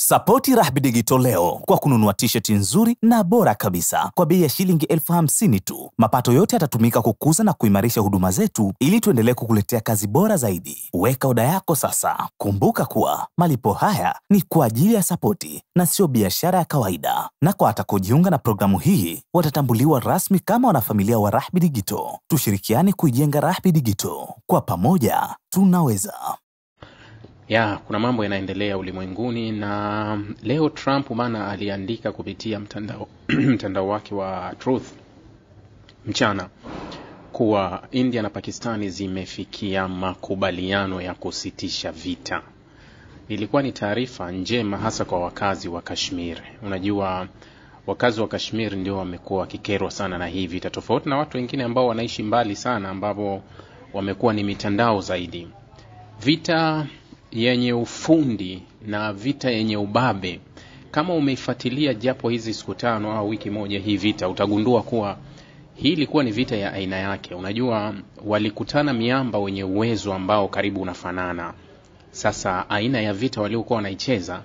Sapoti Rahby Digital leo kwa kununua t-shirt nzuri na bora kabisa kwa bei ya shilingi 50,000 tu. Mapato yote yatatumika kukuza na kuimarisha huduma zetu ili tuendelee kukuletea kazi bora zaidi. Weka oda yako sasa. Kumbuka kuwa malipo haya ni kwa ajili ya sapoti na sio biashara ya kawaida. Na kwa atakaojiunga na programu hii watatambuliwa rasmi kama wanafamilia wa Rahby Digital. Tushirikiane kuijenga Rahby Digital. Kwa pamoja tunaweza. Kuna mambo yanaendelea ulimwenguni, na leo Trump aliandika kupitia mtandao wake wa Truth mchana kuwa India na Pakistani zimefikia makubaliano ya kusitisha vita. Ilikuwa ni taarifa njema hasa kwa wakazi wa Kashmir. Unajua wakazi wa Kashmir ndio wamekuwa wakikerwa sana na hii vita, tofauti na watu wengine ambao wanaishi mbali sana, ambao wamekuwa ni mitandao zaidi. Vita yenye ufundi na vita yenye ubabe. Kama umeifuatilia japo hizi siku 5 au wiki moja hii vita, utagundua kuwa hii ilikuwa ni vita ya aina yake. Unajua walikutana miamba wenye uwezo ambao karibu unafanana. Sasa aina ya vita waliokuwa wanaicheza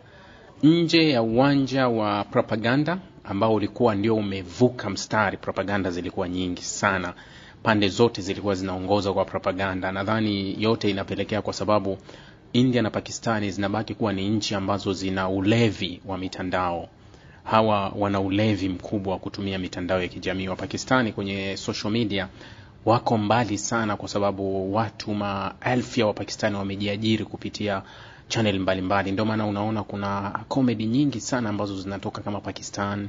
nje ya uwanja wa propaganda ambao ulikuwa ndio umevuka mstari. Propaganda zilikuwa nyingi sana. Pande zote zilikuwa zinaongoza kwa propaganda. Nadhani yote inapelekea kwa sababu India na Pakistani zinabaki kuwa ni nchi ambazo zina ulevi wa mitandao. Hawa wana ulevi mkubwa wa kutumia mitandao ya kijamii. Wa Pakistani kwenye social media wako mbali sana, kwa sababu watu maelfu ya wa Pakistani wamejiajiri kupitia channel mbalimbali. Ndio maana unaona kuna comedy nyingi sana ambazo zinatoka kama Pakistan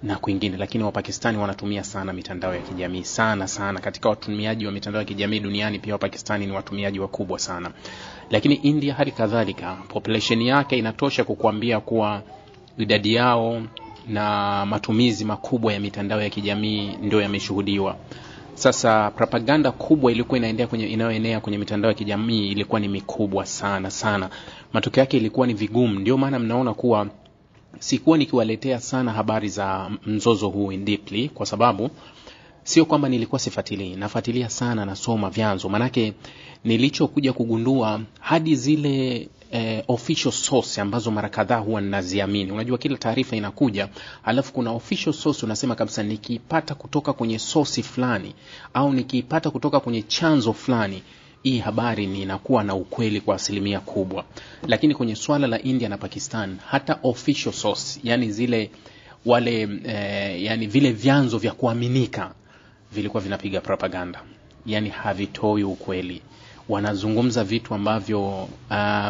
na kwingine. Lakini wa Pakistani wanatumia sana mitandao ya kijamii sana. Katika watumiaji wa mitandao ya kijamii duniani pia wa Pakistani ni watumiaji wakubwa sana. Lakini India hali kadhalika, population yake inatosha kukuambia kuwa idadi yao na matumizi makubwa ya mitandao ya kijamii ndio yameshuhudiwa. Sasa propaganda kubwa ilikuwa inayoenea kwenye mitandao ya kijamii ilikuwa ni mikubwa sana. Matokeo yake ilikuwa ni vigumu. Ndio maana mnaona kuwa sikuwa nikiwaletea sana habari za mzozo huu in deeply, kwa sababu sio kwamba nilikuwa sifuatilii. Nafuatilia sana, nasoma vyanzo. Manake nilichokuja kugundua hadi zile official source ambazo mara kadhaa huwa ninaziamini. Unajua kila taarifa inakuja, alafu kuna official source unasema kabisa nikipata kutoka kwenye source fulani au nikipata kutoka kwenye chanzo fulani, hii habari ni inakuwa na ukweli kwa asilimia kubwa. Lakini kwenye swala la India na Pakistan, hata official source, yani zile yani vile vyanzo vya kuaminika vilikuwa vinapiga propaganda. Yani havitoi ukweli. Wanazungumza vitu ambavyo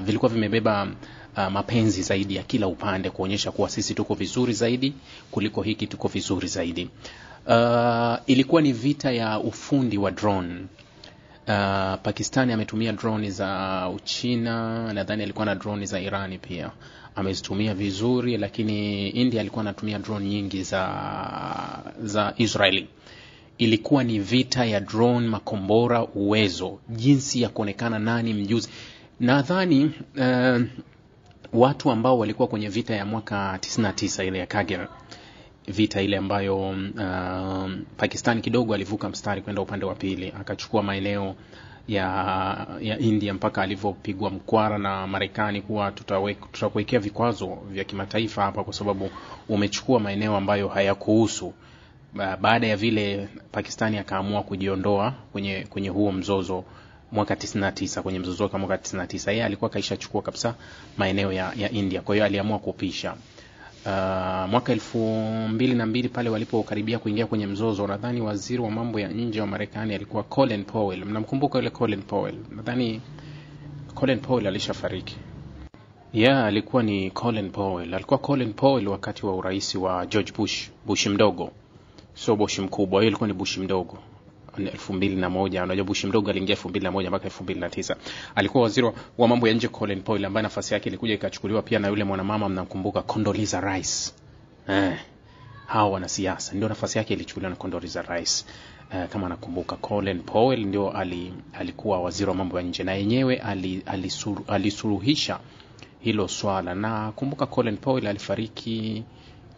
vilikuwa vimebeba mapenzi zaidi ya kila upande, kuonyesha kuwa sisi tuko vizuri zaidi kuliko hiki, tuko vizuri zaidi. Ilikuwa ni vita ya ufundi wa drone. Pakistani ametumia drone za Uchina, nadhani alikuwa na drone za Irani pia amezitumia vizuri, lakini India alikuwa anatumia drone nyingi za Israeli. Ilikuwa ni vita ya drone, makombora, uwezo, jinsi ya kuonekana nani mjuzi. Nadhani watu ambao walikuwa kwenye vita ya mwaka 99 ile ya Kargil, vita ile ambayo Pakistan kidogo alivuka mstari kwenda upande wa pili, akachukua maeneo ya India mpaka alivopigwa mkwara na Marekani kuwa tutakuwekea vikwazo vya kimataifa hapa kwa sababu umechukua maeneo ambayo hayakuhusu. Baada ya vile Pakistani akaamua kujiondoa kwenye huo mzozo mwaka 99, kwenye mzozo kama mwaka 99. Yeye alikuwa kaishachukua kabisa maeneo ya India, kwa hiyo aliamua kupisha. Mwaka 2002 pale walipokaribia kuingia kwenye mzozo, nadhani waziri wa mambo ya nje wa Marekani alikuwa Colin Powell. Mnamkumbuka yule Colin Powell? Nadhani Colin Powell alishafariki. Alikuwa ni Colin Powell. Alikuwa Colin Powell wakati wa urais wa George Bush mdogo. Sio Bush mkubwa, yeye alikuwa ni Bush mdogo. 2001, unajua Bush mdogo aliingia 2001 mpaka 2009. Alikuwa waziri wa mambo ya nje Colin Powell, ambaye nafasi yake ilikuja ikachukuliwa pia na yule mwanamama mnakumbuka, Condoleezza Rice. Hawa wanasiasa ndio nafasi yake ilichukuliwa na Condoleezza Rice. Kama nakumbuka, Colin Powell ndio alikuwa waziri wa mambo ya nje, na yenyewe alisuruhisha hilo swala. Na kumbuka Colin Powell alifariki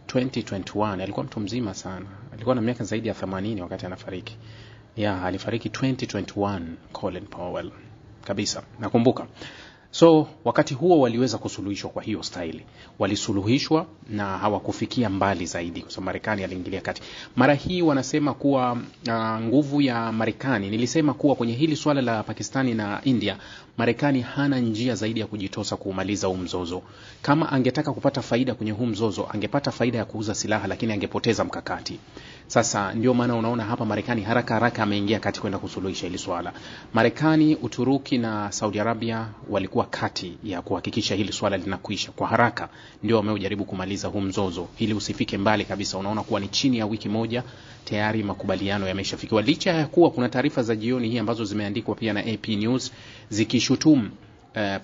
2021. Alikuwa mtu mzima sana. Alikuwa na miaka zaidi ya 80 wakati anafariki. Alifariki 2021 Colin Powell. Kabisa. Nakumbuka. So wakati huo waliweza kusuluhishwa kwa hiyo staili. Walisuluhishwa na hawakufikia mbali zaidi kwa sababu Marekani aliingilia kati. Mara hii wanasema kuwa nguvu ya Marekani, nilisema kuwa kwenye hili swala la Pakistani na India, Marekani hana njia zaidi ya kujitosa kuumaliza huu mzozo. Kama angetaka kupata faida kwenye huu mzozo, angepata faida ya kuuza silaha, lakini angepoteza mkakati. Sasa ndio maana unaona hapa Marekani haraka ameingia kati kwenda kusuluhisha hili swala. Marekani, Uturuki na Saudi Arabia walikuwa kati ya kuhakikisha hili swala linakwisha kwa haraka. Ndio wamejaribu kumaliza huu mzozo ili usifike mbali kabisa. Unaona kuwa ni chini ya wiki moja tayari makubaliano yameshafikiwa. Licha ya kuwa kuna taarifa za jioni hii ambazo zimeandikwa pia na AP News zikishutumu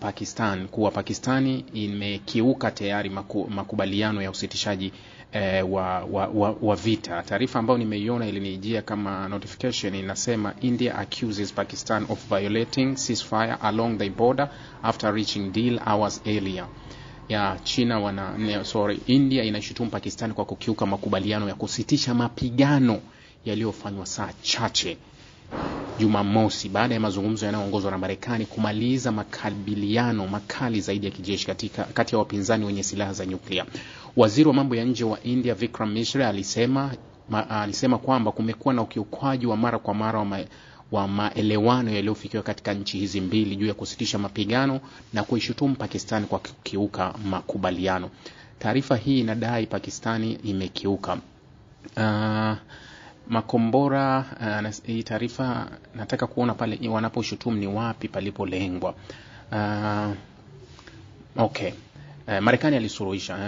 Pakistan kuwa Pakistani imekiuka tayari makubaliano ya usitishaji wa vita. Taarifa ambayo nimeiona ilinijia kama notification inasema India accuses Pakistan of violating ceasefire along the border after reaching deal hours earlier. India inashutumu Pakistan kwa kukiuka makubaliano ya kusitisha mapigano yaliyofanywa saa chache Jumamosi baada ya mazungumzo yanayoongozwa na Marekani kumaliza makabiliano makali zaidi ya kijeshi kati ya wapinzani wenye silaha za nyuklia. Waziri wa mambo ya nje wa India Vikram Misri alisema kwamba kumekuwa na ukiukwaji wa mara kwa mara wa maelewano yaliyofikiwa katika nchi hizi mbili juu ya kusitisha mapigano na kuishutumu Pakistan kwa kukiuka makubaliano. Taarifa hii inadai Pakistani imekiuka makombora. Hii taarifa nataka kuona pale wanaposhutumu ni wapi palipolengwa. Marekani alisuluhisha.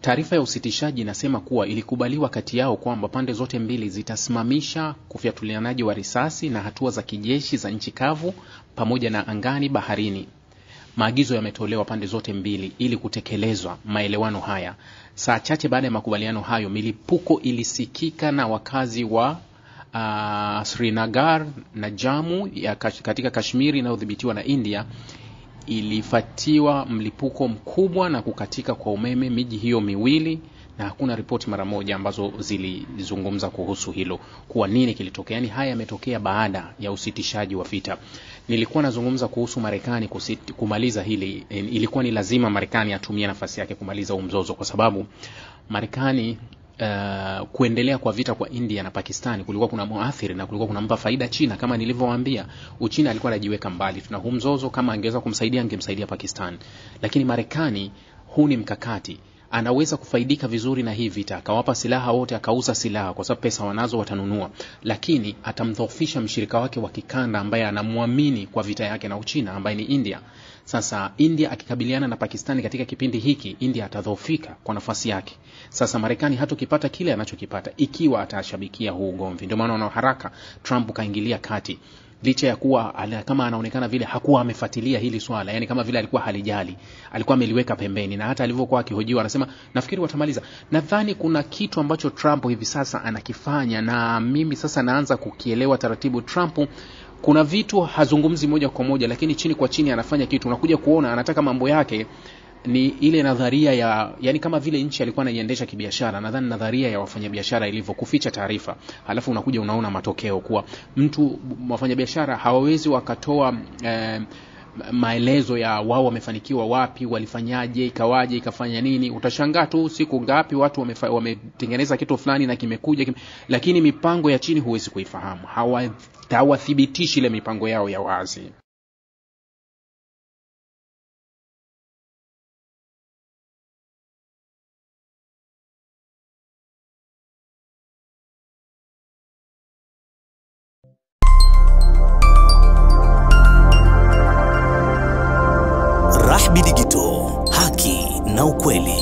Taarifa ya usitishaji inasema kuwa ilikubaliwa kati yao kwamba pande zote mbili zitasimamisha kufyatulianaji wa risasi na hatua za kijeshi za nchi kavu pamoja na angani, baharini. Maagizo yametolewa pande zote mbili ili kutekelezwa maelewano haya. Saa chache baada ya makubaliano hayo, milipuko ilisikika na wakazi wa Srinagar na Jammu katika Kashmiri inayodhibitiwa na India. Ilifatiwa mlipuko mkubwa na kukatika kwa umeme miji hiyo miwili, na hakuna ripoti mara moja ambazo zilizungumza kuhusu hilo kuwa nini kilitokea. Yani haya yametokea baada ya usitishaji wa vita. Nilikuwa nazungumza kuhusu Marekani kumaliza hili. Ilikuwa ni lazima Marekani atumie nafasi yake kumaliza mzozo kwa sababu Marekani kuendelea kwa vita kwa India na Pakistani kulikuwa kuna muathiri na kulikuwa kunampa faida China. Kama nilivyowaambia, Uchina alikuwa anajiweka mbali. Tuna huu mzozo, kama angeweza kumsaidia angemsaidia Pakistan. Lakini Marekani, huu ni mkakati, anaweza kufaidika vizuri na hii vita, akawapa silaha wote, akauza silaha kwa sababu pesa wanazo watanunua, lakini atamdhoofisha mshirika wake wa kikanda ambaye anamwamini kwa vita yake na Uchina ambaye ni India. Sasa India akikabiliana na Pakistani katika kipindi hiki, India atadhoofika kwa nafasi yake. Sasa Marekani hatokipata kile anachokipata ikiwa atashabikia huu ugomvi. Ndio maana haraka Trump kaingilia kati. Licha ya kuwa kama anaonekana vile hakuwa amefuatilia hili swala, yani kama vile alikuwa halijali, alikuwa ameliweka pembeni, na hata alivyokuwa akihojiwa anasema nafikiri watamaliza. Nadhani kuna kitu ambacho Trump hivi sasa anakifanya, na mimi sasa naanza kukielewa taratibu. Trump kuna vitu hazungumzi moja kwa moja, lakini chini kwa chini anafanya kitu. Unakuja kuona anataka mambo yake ni ile nadharia ya, yani kama vile nchi alikuwa anaiendesha kibiashara. Nadhani nadharia ya wafanyabiashara ilivyo kuficha taarifa, halafu unakuja unaona matokeo kuwa wafanyabiashara hawawezi wakatoa maelezo ya wao wamefanikiwa wapi, walifanyaje, ikawaje, ikafanya nini. Utashangaa tu siku ngapi watu wametengeneza kitu fulani na kimekuja lakini mipango ya chini huwezi kuifahamu. Hawathibitishi ile mipango yao ya wazi. Rahby Digital, haki na ukweli.